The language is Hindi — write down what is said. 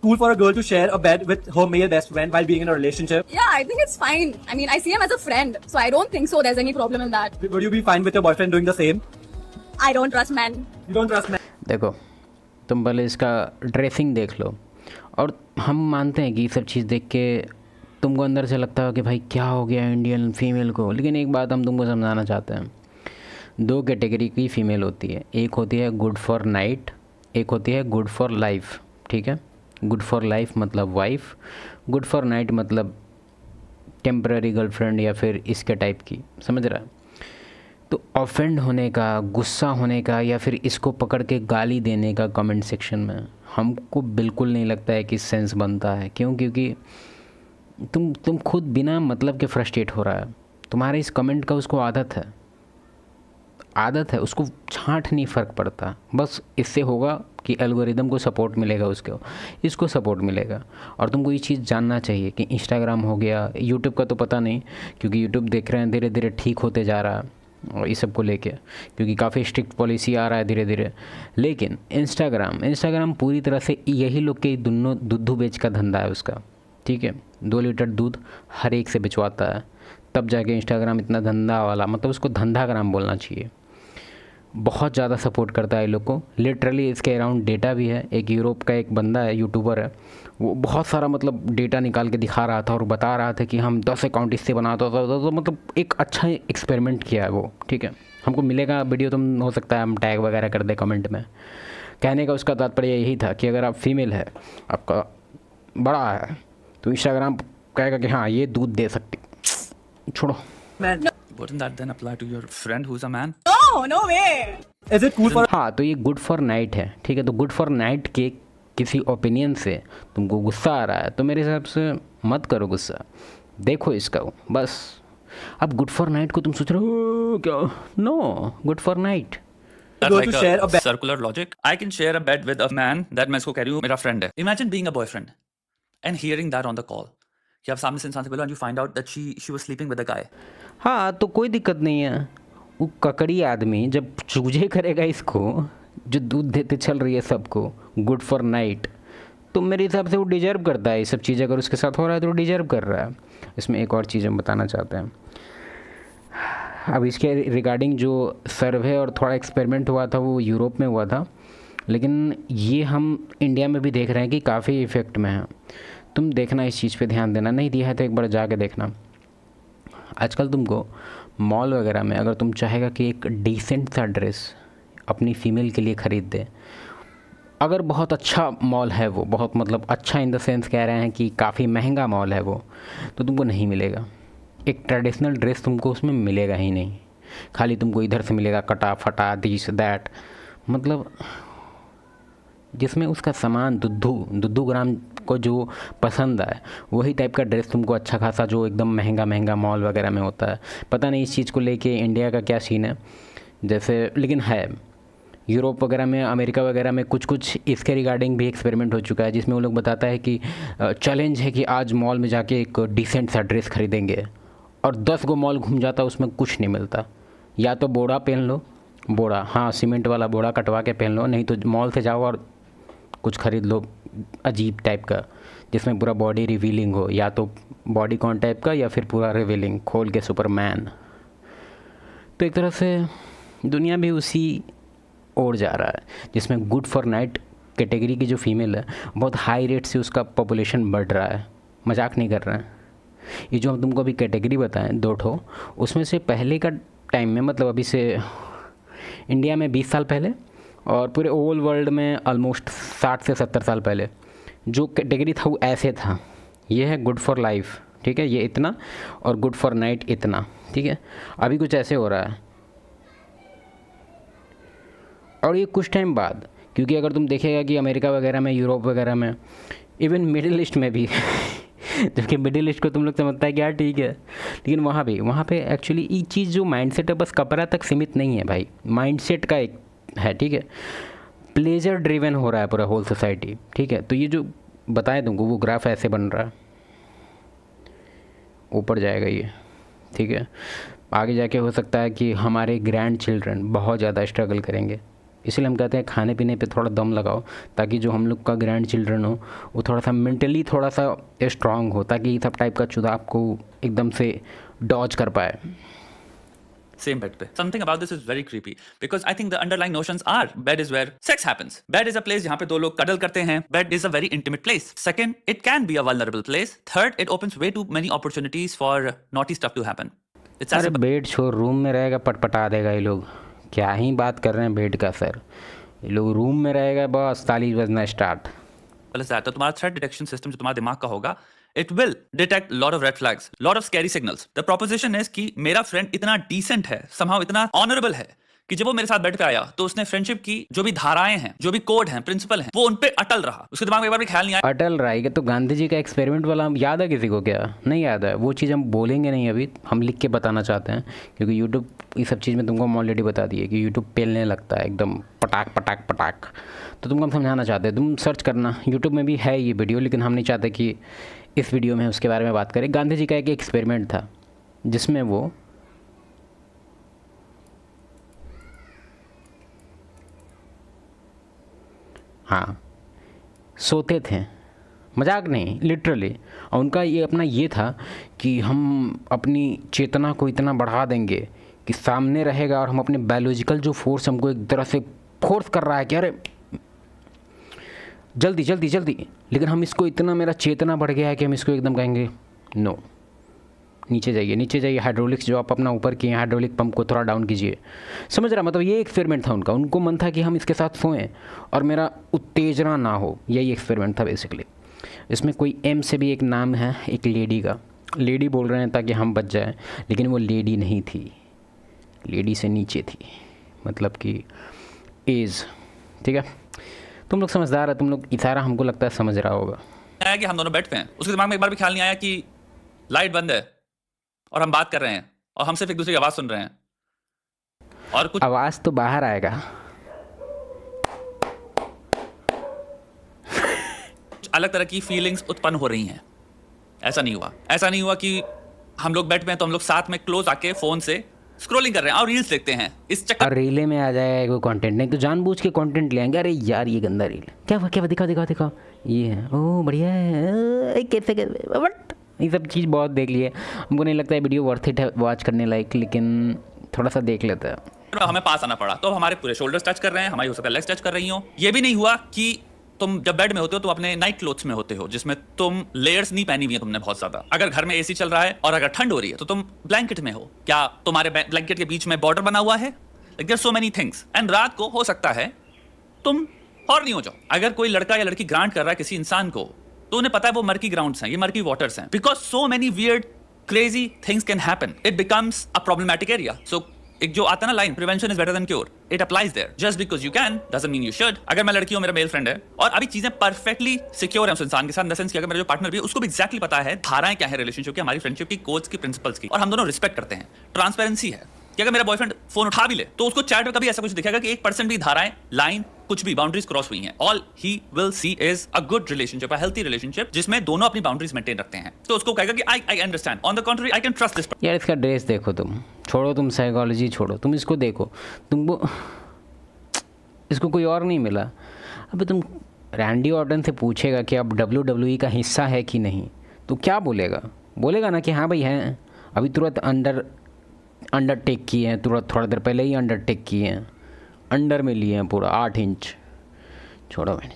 cool for a girl to share a bed with her male best friend while being in a relationship? Yeah, I think it's fine. I mean, I see him as a friend, so I don't think so there's any problem in that. Would you be fine with your boyfriend doing the same? I don't trust men. You don't trust men? देखो, तुम पहले इसका ड्रेसिंग देख लो, और हम मानते हैं कि ये सब चीज़ देख के तुमको अंदर से लगता है कि भाई क्या हो गया इंडियन फीमेल को। लेकिन एक बात हम तुमको समझाना चाहते हैं, दो कैटेगरी की फ़ीमेल होती है, एक होती है गुड फॉर नाइट, एक होती है गुड फॉर लाइफ। ठीक है, गुड फॉर लाइफ मतलब वाइफ, गुड फॉर नाइट मतलब टेम्पररी गर्लफ्रेंड या फिर इसके टाइप की, समझ रहा है। तो ऑफेंड होने का, गुस्सा होने का या फिर इसको पकड़ के गाली देने का कमेंट सेक्शन में हमको बिल्कुल नहीं लगता है कि सेंस बनता है। क्यों? क्योंकि तुम खुद बिना मतलब के फ्रस्ट्रेट हो रहा है, तुम्हारे इस कमेंट का उसको आदत है, उसको छांट नहीं फ़र्क पड़ता। बस इससे होगा कि एल्गोरिदम को सपोर्ट मिलेगा, इसको सपोर्ट मिलेगा। और तुमको ये चीज़ जानना चाहिए कि इंस्टाग्राम हो गया, यूट्यूब का तो पता नहीं, क्योंकि यूट्यूब देख रहे हैं धीरे धीरे ठीक होते जा रहा है और इस सब को लेके, क्योंकि काफ़ी स्ट्रिक्ट पॉलिसी आ रहा है धीरे धीरे। लेकिन इंस्टाग्राम पूरी तरह से यही लोग के दोनों दूध बेच का धंधा है उसका। ठीक है, 2 लीटर दूध हर एक से बिचवाता है, तब जाके इंस्टाग्राम इतना धंधा वाला, मतलब उसको धंधाग्राम बोलना चाहिए। बहुत ज़्यादा सपोर्ट करता है लोग को, लिटरली इसके अराउंड डेटा भी है। एक यूरोप का एक बंदा है, यूट्यूबर है, वो बहुत सारा मतलब डेटा निकाल के दिखा रहा था और बता रहा था कि हम 10 अकाउंट इससे बनाता था, तो मतलब एक अच्छा एक्सपेरिमेंट किया है वो। ठीक है, हमको मिलेगा वीडियो, तुम हो सकता है हम टैग वगैरह कर दे कमेंट में। कहने का उसका तात्पर्य यही था कि अगर आप फीमेल है, आपका बड़ा है, तो इंस्टाग्राम कहेगा कि हाँ ये दूध दे सकती, छोड़ो। Wouldn't that then apply to your friend who's a man? No way. Is it cool for? हाँ, तो ये गुड फॉर नाइट है। ठीक है, तो गुड फॉर नाइट के किसी ओपिनियन से तुमको गुस्सा आ रहा है, तो मेरे हिसाब से मत करो गुस्सा, देखो इसका बस। अब गुड फॉर नाइट को तुम सोच रहे हो क्या? No, good for night. That's like a circular logic. I can share a bed with a man that मैं इसको कह रही हूँ मेरा friend है. Imagine being a boyfriend and hearing that on the call. कि आप सामने से इंसान से बोलो and you find out that she was sleeping with a guy. हाँ, तो कोई दिक्कत नहीं है। वो ककड़ी आदमी जब चूजे करेगा इसको, जो दूध देते चल रही है सबको, गुड फॉर नाइट, तो मेरे हिसाब से वो डिजर्व करता है ये सब चीज़। अगर उसके साथ हो रहा है तो वो डिजर्व कर रहा है। इसमें एक और चीज़ हम बताना चाहते हैं। अब इसके रिगार्डिंग जो सर्वे और थोड़ा एक्सपेरिमेंट हुआ था वो यूरोप में हुआ था, लेकिन ये हम इंडिया में भी देख रहे हैं कि काफ़ी इफ़ेक्ट में है। तुम देखना, इस चीज़ पे ध्यान देना, नहीं दिया है तो एक बार जाके देखना। आजकल तुमको मॉल वगैरह में अगर तुम चाहेगा कि एक डिसेंट सा ड्रेस अपनी फ़ीमेल के लिए ख़रीद दे, अगर बहुत अच्छा मॉल है वो, बहुत मतलब अच्छा इन द सेंस कह रहे हैं कि काफ़ी महंगा मॉल है वो, तो तुमको नहीं मिलेगा। एक ट्रेडिशनल ड्रेस तुमको उसमें मिलेगा ही नहीं, खाली तुमको इधर से मिलेगा कटा फटा दिस दैट, मतलब जिसमें उसका सामान दुद्धू ग्राम को जो पसंद आए वही टाइप का ड्रेस तुमको अच्छा खासा जो एकदम महंगा मॉल वगैरह में होता है। पता नहीं इस चीज़ को लेके इंडिया का क्या सीन है, जैसे, लेकिन है यूरोप वगैरह में, अमेरिका वगैरह में कुछ इसके रिगार्डिंग भी एक्सपेरिमेंट हो चुका है, जिसमें वो लोग बताता है कि चैलेंज है कि आज मॉल में जाके एक डिसेंट सा ड्रेस खरीदेंगे, और 10 गो मॉल घूम जाता, उसमें कुछ नहीं मिलता। या तो बोड़ा पहन लो, बोड़ा, हाँ सीमेंट वाला बोड़ा कटवा के पहन लो, नहीं तो मॉल से जाओ और कुछ ख़रीद लो अजीब टाइप का, जिसमें पूरा बॉडी रिवीलिंग हो, या तो बॉडी कॉन टाइप का या फिर पूरा रिवीलिंग खोल के सुपरमैन। तो एक तरह से दुनिया भी उसी ओर जा रहा है, जिसमें गुड फॉर नाइट कैटेगरी की जो फीमेल है बहुत हाई रेट से उसका पॉपुलेशन बढ़ रहा है। मजाक नहीं कर रहे हैं। ये जो हम तुमको अभी कैटेगरी बताएं 2 ठो, उसमें से पहले का टाइम में, मतलब अभी से इंडिया में 20 साल पहले और पूरे ओल वर्ल्ड में ऑलमोस्ट 60 से 70 साल पहले जो कैटेगरी था वो ऐसे था। ये है गुड फॉर लाइफ, ठीक है, ये इतना, और गुड फॉर नाइट इतना, ठीक है। अभी कुछ ऐसे हो रहा है, और ये कुछ टाइम बाद, क्योंकि अगर तुम देखेगा कि अमेरिका वगैरह में, यूरोप वगैरह में, इवन मिडिल ईस्ट में भी जबकि मिडिल ईस्ट को तुम लोग समझता है कि यार ठीक है, लेकिन वहाँ पे एक्चुअली ये चीज़ जो माइंडसेट है बस कपड़ा तक सीमित नहीं है भाई, माइंडसेट का एक है, ठीक है। प्लेजर ड्रिवन हो रहा है पूरा होल सोसाइटी, ठीक है। तो ये जो बताए तुमको वो ग्राफ ऐसे बन रहा है, ऊपर जाएगा ये, ठीक है। आगे जाके हो सकता है कि हमारे ग्रैंड चिल्ड्रन बहुत ज़्यादा स्ट्रगल करेंगे इसलिए हम कहते हैं खाने पीने पे थोड़ा दम लगाओ, ताकि जो हम लोग का ग्रैंड चिल्ड्रन हो वो थोड़ा सा मेंटली थोड़ा सा स्ट्रांग हो, ताकि ये सब टाइप का चुदा आपको एकदम से डॉज कर पाए। Same bed पे. Something about this is very creepy because I think the underlying notions are bed is where sex happens. Bed is a place जहाँ पे दो लोग cuddle करते हैं. Bed is a very intimate place. Second, it can be a vulnerable place. Third, it opens way too many opportunities for naughty stuff to happen. अरे बेड छोड़, रूम में रहेगा पटपटा देगा ये लोग। क्या ही बात कर रहे हैं बेड का सर, ये लोग रूम में रहेगा बस ताली बजना स्टार्ट। तो तुम्हारा थ्रेट डिटेक्शन सिस्टम जो तुम्हारे दिमाग का होगा, it will detect lot of red flags, lot of scary signals. The proposition is कि मेरा फ्रेंड इतना decent है, somehow इतना honorable है कि जब वो मेरे साथ बेड पे आया तो उसने फ्रेंडशिप की जो भी धाराएं हैं, जो भी कोड हैं, प्रिंसिपल हैं, वो उन पे अटल रहा। उसके दिमाग में एक बार भी ख्याल नहीं आया अटल रहेगा। तो गांधी जी का एक्सपेरिमेंट वाला याद है किसी को? क्या नहीं याद है? वो चीज़ हम बोलेंगे नहीं अभी, हम लिख के बताना चाहते हैं, क्योंकि यूट्यूब इस सब चीज़ में तुमको हम ऑलरेडी बता दिए कि यूट्यूब पेलने लगता है एकदम पटाख पटाख पटाख। तो तुमको हम समझाना चाहते हैं, तुम सर्च करना, यूट्यूब में भी है ये वीडियो, लेकिन हम नहीं चाहते कि इस वीडियो में उसके बारे में बात करें। गांधी जी का एक एक्सपेरिमेंट था जिसमें वो सोते थे, मजाक नहीं, लिटरली। और उनका ये अपना ये था कि हम अपनी चेतना को इतना बढ़ा देंगे कि सामने रहेगा और हम अपने बायोलॉजिकल जो फोर्स हमको एक तरह से फोर्स कर रहा है कि अरे जल्दी जल्दी जल्दी, लेकिन हम इसको इतना, मेरा चेतना बढ़ गया है कि हम इसको एकदम कहेंगे नो, नीचे जाइए नीचे जाइए, हाइड्रोलिक्स जो आप अपना ऊपर किए हाइड्रोलिक पंप को थोड़ा डाउन कीजिए। समझ रहा, मतलब ये एक्सपेरिमेंट था उनका। उनको मन था कि हम इसके साथ सोएं और मेरा उत्तेजना ना हो, यही एक्सपेरिमेंट था बेसिकली। इसमें कोई एम से भी एक नाम है, एक लेडी का, लेडी बोल रहे हैं ताकि हम बच जाएं, लेकिन वो लेडी नहीं थी, लेडी से नीचे थी, मतलब कि एज। ठीक है, तुम लोग समझदार है, तुम लोग इशारा हमको लगता है समझ रहा होगा। आया कि हम दोनों बेड पे हैं, उसके दिमाग में एक बार भी ख्याल नहीं आया कि लाइट बंद है और हम बात कर रहे हैं और हम सिर्फ एक दूसरे की आवाज़ सुन रहे हैं, और कुछ आवाज़ तो बाहर आएगा। अलग तरह की फीलिंग्स उत्पन्न हो रही हैं। ऐसा नहीं हुआ कि हम लोग बेड पे हैं तो हम लोग साथ में क्लोज आके फ़ोन से स्क्रॉलिंग कर रहे हैं और रील्स देखते हैं। इस चक्कर और रीले में आ जाएगा कोई कंटेंट, नहीं तो जानबूझ के कंटेंट ले आएंगे। अरे यार ये गंदा रील, क्या दिखाओ, ये है, ओह बढ़िया है, कैसे बट ये सब चीज़ बहुत देख लिए, हमको नहीं लगता है वीडियो वर्थ इट है वॉच करने लायक, लेकिन थोड़ा सा देख लेता है। हमें पास आना पड़ा तो हमारे पूरे शोल्डर्स टच कर रहे हैं, हमारी हो सकता है लेग्स टच कर रही हो। ये भी नहीं हुआ कि तुम जब बेड में होते हो तो अपने नाइट क्लोथ्स में होते हो, जिसमें तुम लेयर्स नहीं पहनी हुई है तुमने बहुत ज्यादा। अगर घर में एसी चल रहा है और अगर ठंड हो रही है तो तुम ब्लैंकेट में हो, क्या तुम्हारे ब्लैंकेट के बीच में बॉर्डर बना हुआ है? Like there so many things. And रात को हो सकता है तुम हॉर्नी हो जाओ। अगर कोई लड़का या लड़की ग्रांट कर रहा है किसी इंसान को, तो उन्हें पता है वो मर्की ग्राउंड्स हैं, ये मर्की वाटर्स हैं, because so many weird crazy things can happen, it becomes a problematic area. So एक जो आता है ना line, prevention is better than cure, it applies there. Just because you can doesn't mean you should. अगर मैं लड़की हूं, मेरा मेल फ्रेंड है और अभी चीजें परफेक्टली सिक्योर है उस इंसान के साथ, इन द सेंस कि अगर मेरा जो पार्टनर भी है उसको भी एक्जैक्टली पता है धाराएं क्या है रिलेशनशिप की, हमारी फ्रेंडशिप की, कोड्स की, प्रिंसिपल्स की, और हम दोनों रिस्पेक्ट करते हैं। ट्रांसपेरेंसी है कि अगर मेरा बॉयफ्रेंड फोन उठा भी ले तो उसको चैट में कभी ऐसा कुछ दिखेगा कि 1% भी धाराएं, लाइन, कुछ भी बाउंड्रीज क्रॉस हुई हैं। All he will see is a good relationship, a healthy relationship जिसमें दोनों अपनी बाउंड्रीज मेंटेन रखते हैं। तो उसको कहेगा कि I understand, on the contrary I can trust this. यार इसका ड्रेस देखो, तुम छोड़ो, तुम साइकोलॉजी छोड़ो, तुम इसको देखो, तुमको इसको कोई और नहीं मिला। अब तुम रैंडी ऑर्टन से पूछेगा कि अब WWE का हिस्सा है कि नहीं, तो क्या बोलेगा ना कि हाँ भाई हैं, अभी तुरंत अंडरटेक किए हैं, तुरंत थोड़ा देर पहले ही अंडरटेक किए हैं, अंडर में लिए हैं पूरा 8 इंच। छोड़ो मैंने